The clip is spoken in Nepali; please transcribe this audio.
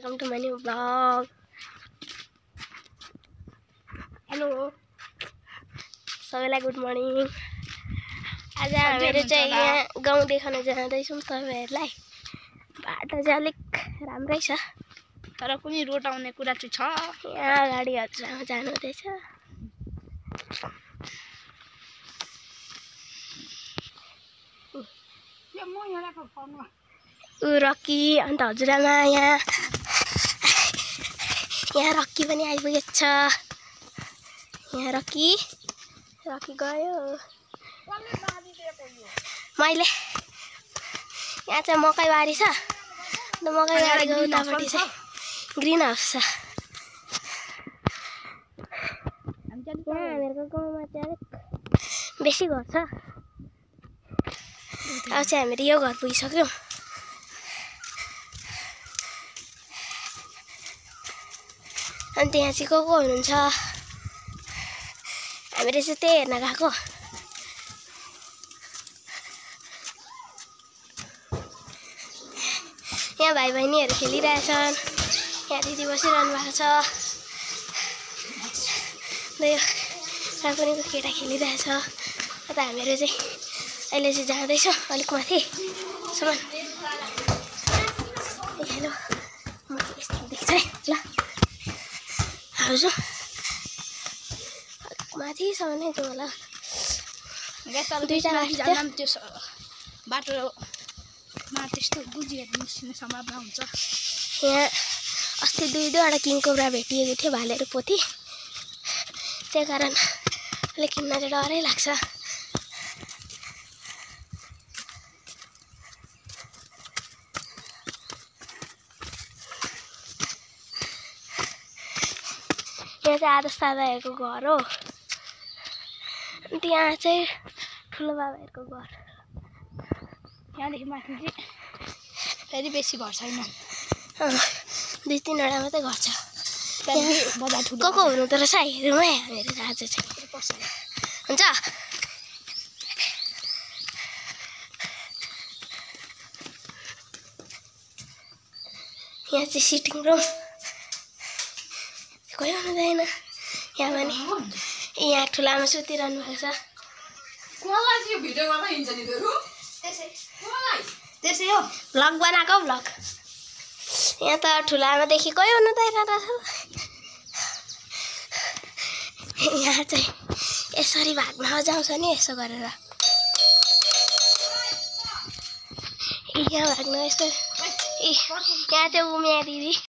Welcome to my new blog. Hello सबैलाई गुड मर्निङ। आज हामीहरू चाहिँ यहाँ गाउँ देखाउन जाँदैछौँ तपाईहरुलाई। बाटो चाहिँ अलिक राम्रै छ तर कुनै रोड आउने कुरा चाहिँ छ। यहाँ गाडी हजुरआमा जानु हुँदैछ। रकी अन्त हजुरआमा यहाँ रकी पनि आइपुगेको छ। यहाँ रकी गयो। मैले यहाँ चाहिँ मकै बारी छ। मकै बारीको उतापट्टि चाहिँ ग्रीन हाउस छ। यहाँ हामीहरूको गाउँमा चाहिँ अलिक बेसी घर छ। अब चाहिँ हामीहरू यो घर पुगिसक्यौँ। अनि त्यहाँ चाहिँ को हुनुहुन्छ हामीले चाहिँ त्यही हेर्न गएको। यहाँ भाइ बहिनीहरू खेलिरहेछन्। यहाँ दिदी बसिरहनु भएको छ। रापनीको केटा खेलिरहेछ। अन्त हामीहरू चाहिँ अहिले चाहिँ जाँदैछौँ अलिक माथि सम्म। हेलो म यस्तो देख्छु है ल आउँछु माथिसम्म नै जाउँ होला। बाटोमा त्यस्तो गुजिहरू निस्किने सम्भावना हुन्छ। यहाँ अस्ति दुईवटा किङ कोब्रा भेटिएको थियो भालेहरू पोथी। त्यही कारण अलिक हिँड्न चाहिँ डरै लाग्छ। यहाँ चाहिँ आदर्श दादाहरूको घर हो। अनि त्यहाँ चाहिँ ठुलो बाबाहरूको घर। यहाँदेखि माथि चाहिँ फेरि बेसी घर छैन। दुई तीनवटा मात्रै घर छ। बजार ठुलो को हुनुहुँदो रहेछ हेरौँ है हामीहरू आज चाहिँ। हुन्छ यहाँ चाहिँ सिटिङ रुम कोही हुँदैन। यहाँ पनि यहाँ ठुलामा सुतिरहनु भएको छ। त्यसै हो भ्लग बनाएको भ्लग। यहाँ त ठुलामादेखि कोही हुनुहुँदैन रहेछ। यहाँ चाहिँ यसरी भाग्न मजाउँछ नि यसो गरेर। यहाँ भाग्नु यसो यहाँ चाहिँ उमिया दिदी